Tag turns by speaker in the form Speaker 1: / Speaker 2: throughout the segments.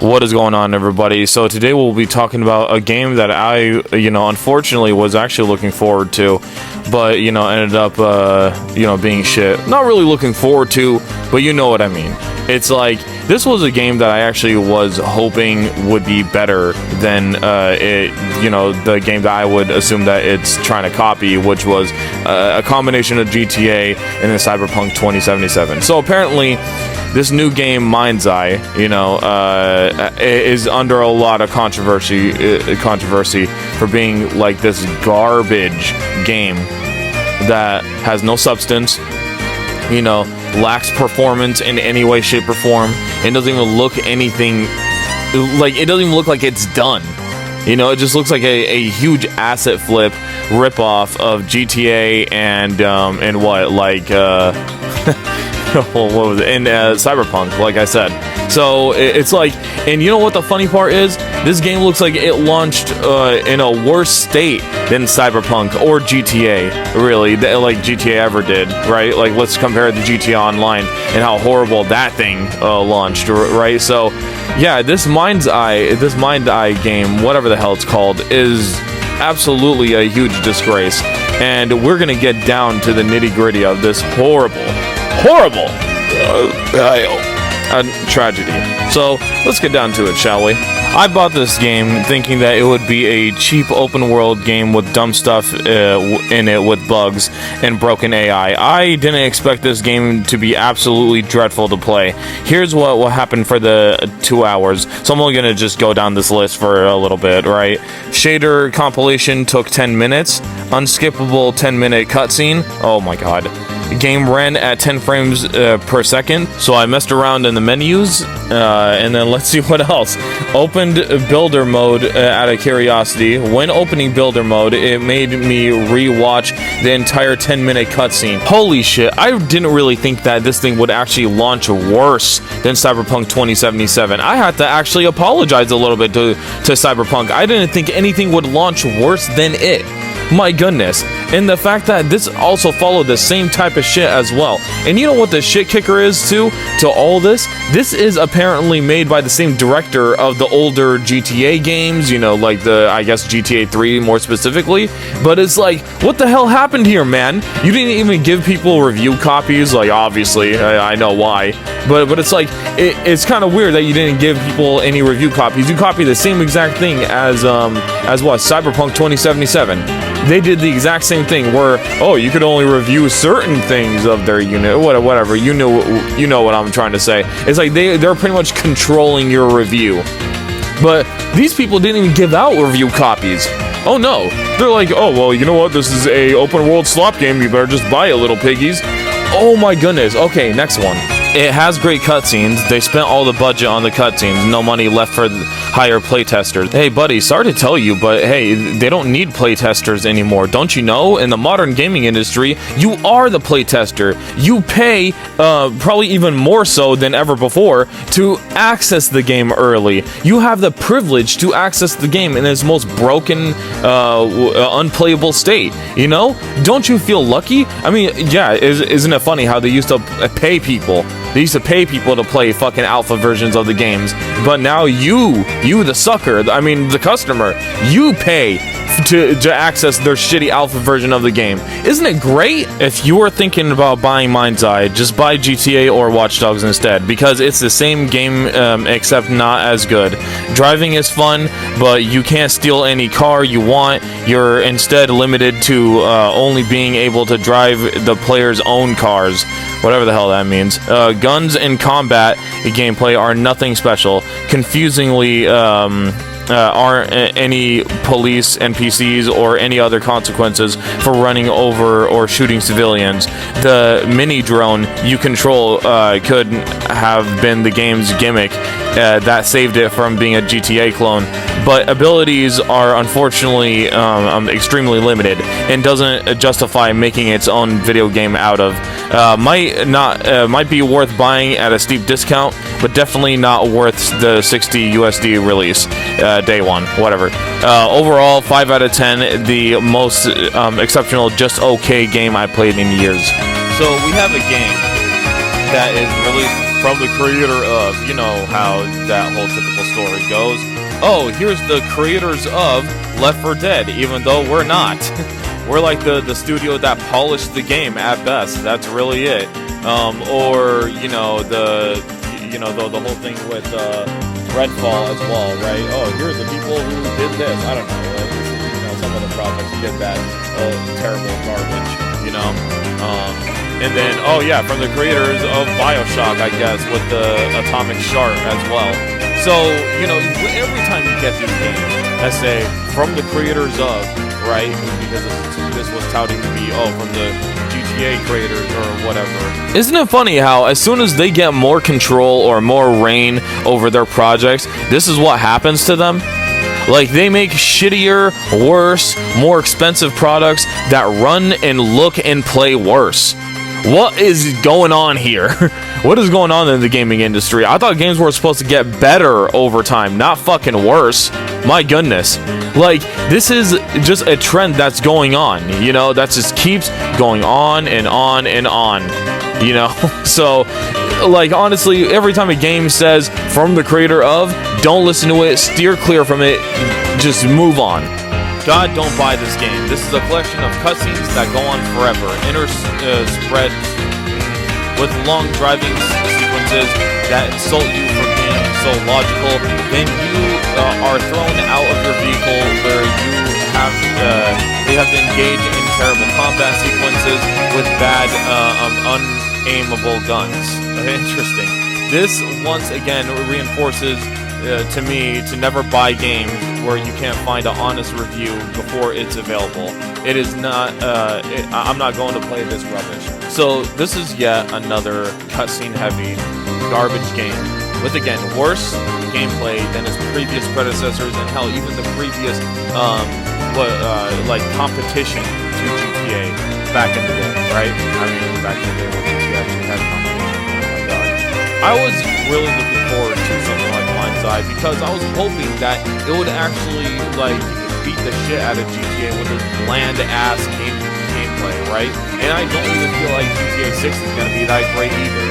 Speaker 1: What is going on, everybody? So today we'll be talking about a game that I, unfortunately was actually looking forward to, but, ended up, being shit. Not really looking forward to, but you know what I mean. It's like, this was a game that I actually was hoping would be better than, the game that I would assume that it's trying to copy, which was a combination of GTA and then Cyberpunk 2077. So apparently, this new game, MindsEye, is under a lot of controversy for being like this garbage game that has no substance, lacks performance in any way, shape, or form, and doesn't even look anything like it doesn't even look like it's done. It just looks like a huge asset flip ripoff of GTA and what was it? And Cyberpunk, like I said. So it's like, and you know what the funny part is? This game looks like it launched in a worse state than Cyberpunk or GTA, really, like GTA ever did, right? Like, let's compare the GTA Online and how horrible that thing launched, right? So, yeah, this MindsEye game, whatever the hell it's called, is absolutely a huge disgrace. And we're gonna get down to the nitty-gritty of this horrible tragedy. So let's get down to it, shall we? I bought this game thinking that it would be a cheap open world game with dumb stuff in it with bugs and broken AI. I didn't expect this game to be absolutely dreadful to play. Here's what happened for the 2 hours. So I'm only going to just go down this list for a little bit, right? Shader compilation took 10 minutes. Unskippable 10-minute cutscene. Oh my god. Game ran at 10 frames per second, so I messed around in the menus, and then let's see what else. Opened builder mode out of curiosity. When opening builder mode, it made me re-watch the entire 10-minute cutscene. Holy shit, I didn't really think that this thing would actually launch worse than Cyberpunk 2077. I had to actually apologize a little bit to Cyberpunk. I didn't think anything would launch worse than it. My goodness. And the fact that this also followed the same type of shit as well. And you know what the shit kicker is too to all this? This is apparently made by the same director of the older GTA games, like I guess GTA 3 more specifically. But it's like, what the hell happened here, man? You didn't even give people review copies, like obviously, I know why. But it's like, it's kind of weird that you didn't give people any review copies. You copied the same exact thing as what? Cyberpunk 2077. They did the exact same thing where, you could only review certain things of their unit, whatever. You know what I'm trying to say. It's like they're pretty much controlling your review. But these people didn't even give out review copies. Oh no. They're like, you know what? This is a open world slop game. You better just buy it, little piggies. Oh my goodness. Okay, next one. It has great cutscenes. They spent all the budget on the cutscenes. No money left for hire playtesters. Hey, buddy, sorry to tell you, but hey, they don't need playtesters anymore. Don't you know? In the modern gaming industry, you are the playtester. You pay, probably even more so than ever before, to access the game early. You have the privilege to access the game in its most broken, unplayable state. Don't you feel lucky? I mean, yeah, isn't it funny how they used to pay people? They used to pay people to play fucking alpha versions of the games, but now you the sucker, the customer, you pay to access their shitty alpha version of the game. Isn't it great? If you are thinking about buying MindsEye, just buy GTA or Watch Dogs instead, because it's the same game except not as good. Driving is fun, but you can't steal any car you want. You're instead limited to only being able to drive the player's own cars, whatever the hell that means. Guns and combat gameplay are nothing special. Confusingly, aren't any police, NPCs, or any other consequences for running over or shooting civilians. The mini drone you control could have been the game's gimmick that saved it from being a GTA clone, but abilities are unfortunately extremely limited and doesn't justify making its own video game out of. Might be worth buying at a steep discount, but definitely not worth the 60 USD release day one, whatever. Overall, 5 out of 10, the most exceptional, just okay game I played in years. So we have a game that is released from the creator of, you know how that whole typical story goes. Oh, here's the creators of Left 4 Dead, even though we're not. We're like the studio that polished the game at best. That's really it. Or you know the whole thing with Redfall as well, right? Oh, here's the people who did this. I don't know. Some of the projects did that terrible garbage, you know. And then, oh yeah, from the creators of BioShock, I guess, with the Atomic Shard as well. So, you know, every time you get these games that say, from the creators of, right, because this was touting to be, oh, from the GTA creators or whatever. Isn't it funny how as soon as they get more control or more reign over their projects, this is what happens to them? Like, they make shittier, worse, more expensive products that run and look and play worse. What is going on here? What is going on in the gaming industry? I thought games were supposed to get better over time, not fucking worse. My goodness. Like, this is just a trend that's going on, you know, that just keeps going on and on and on, you know? So, like, honestly, every time a game says, from the creator of, don't listen to it, steer clear from it, just move on. God, don't buy this game. This is a collection of cutscenes that go on forever, interspread with long driving sequences that insult you for being so logical. Then you are thrown out of your vehicle where they have to engage in terrible combat sequences with bad, unaimable guns. Interesting. This once again reinforces to me to never buy games where you can't find an honest review before it's available. It is not, I'm not going to play this rubbish. So this is yet another cutscene heavy garbage game with, again, worse gameplay than its previous predecessors and hell, even the previous, like competition to GTA back in the day, right? I mean, back in the day when GTA actually had competition. Oh my god. I was really looking forward to something like MindsEye because I was hoping that it would actually, like, beat the shit out of GTA with this bland-ass gameplay, right? And I don't even feel like GTA 6 is going to be that great either.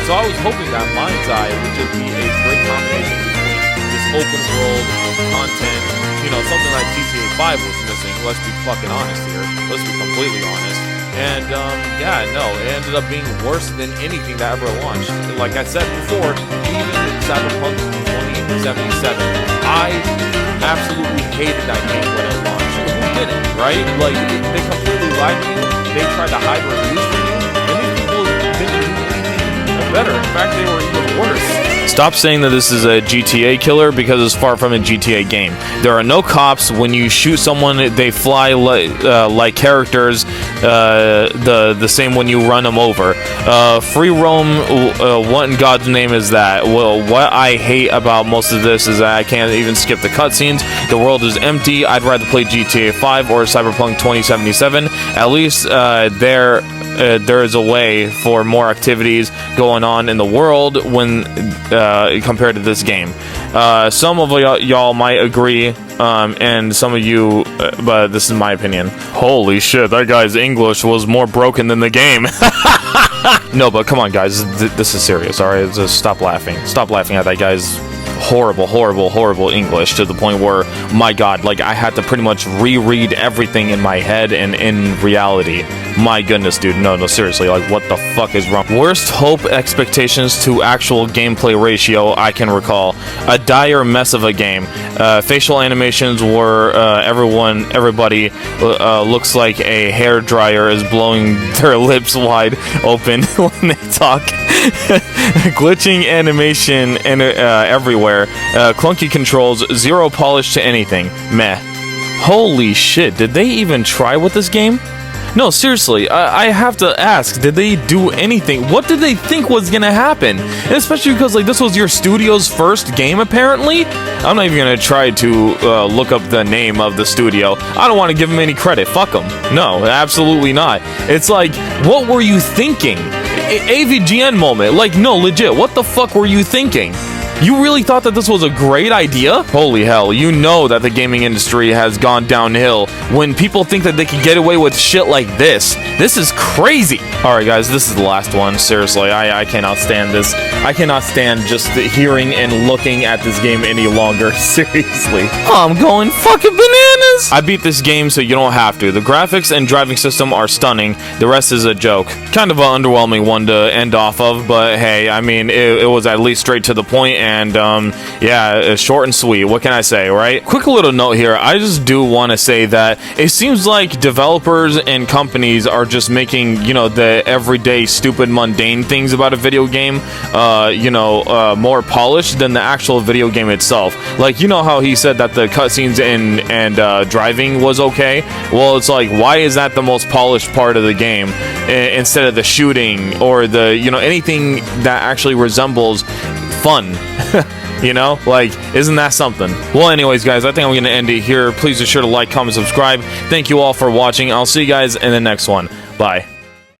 Speaker 1: So I was hoping that MindsEye would just be a great combination between this open-world content, you know, something like GTA 5 was missing. Let's be fucking honest here. Let's be completely honest. And, yeah, no, it ended up being worse than anything that ever launched. Like I said before, even Cyberpunk 2077, I absolutely hated that game when it launched. Who didn't, right? Like, they completely lied to you, they tried to hide reviews from you, and these people didn't do anything better. In fact, they were even worse. Stop saying that this is a GTA killer because it's far from a GTA game. There are no cops. When you shoot someone, they fly like characters, the same when you run them over. Free roam, what in God's name is that? Well, what I hate about most of this is that I can't even skip the cutscenes. The world is empty. I'd rather play GTA 5 or Cyberpunk 2077. At least there is a way for more activities going on in the world when compared to this game. Some of y'all might agree, and some of you, but this is my opinion. Holy shit, that guy's English was more broken than the game. No, but come on, guys, this is serious, alright? Just stop laughing. Stop laughing at that guy's horrible English to the point where, my god, like, I had to pretty much reread everything in my head and in reality. My goodness, dude, no, seriously, like, what the fuck is wrong? Worst hope expectations to actual gameplay ratio I can recall. A dire mess of a game. Facial animations were, everybody looks like a hairdryer is blowing their lips wide open when they talk. Glitching animation everywhere. Clunky controls, zero polish to anything. Meh. Holy shit, did they even try with this game? No, seriously, I have to ask, did they do anything? What did they think was gonna happen? And especially because, like, this was your studio's first game, apparently? I'm not even gonna try to look up the name of the studio. I don't want to give them any credit. Fuck them. No, absolutely not. It's like, what were you thinking? AVGN moment. Like, no, legit, what the fuck were you thinking? You really thought that this was a great idea? Holy hell, you know that the gaming industry has gone downhill when people think that they can get away with shit like this. This is crazy. Alright guys, this is the last one. Seriously, I cannot stand this. I cannot stand just hearing and looking at this game any longer. Seriously. I'm going fucking bananas. I beat this game so you don't have to. The graphics and driving system are stunning. The rest is a joke. Kind of an underwhelming one to end off of, but hey, I mean, it was at least straight to the point, and yeah, short and sweet. What can I say, right? Quick little note here. I just do want to say that it seems like developers and companies are just making, you know, the everyday stupid mundane things about a video game, more polished than the actual video game itself. Like, you know how he said that the cutscenes and driving was okay? Well, it's like, why is that the most polished part of the game instead of the shooting or the, you know, anything that actually resembles fun? You know, like, isn't that something? Well, anyways, guys, I think I'm going to end it here. Please be sure to like, comment, subscribe. Thank you all for watching. I'll see you guys in the next one. Bye.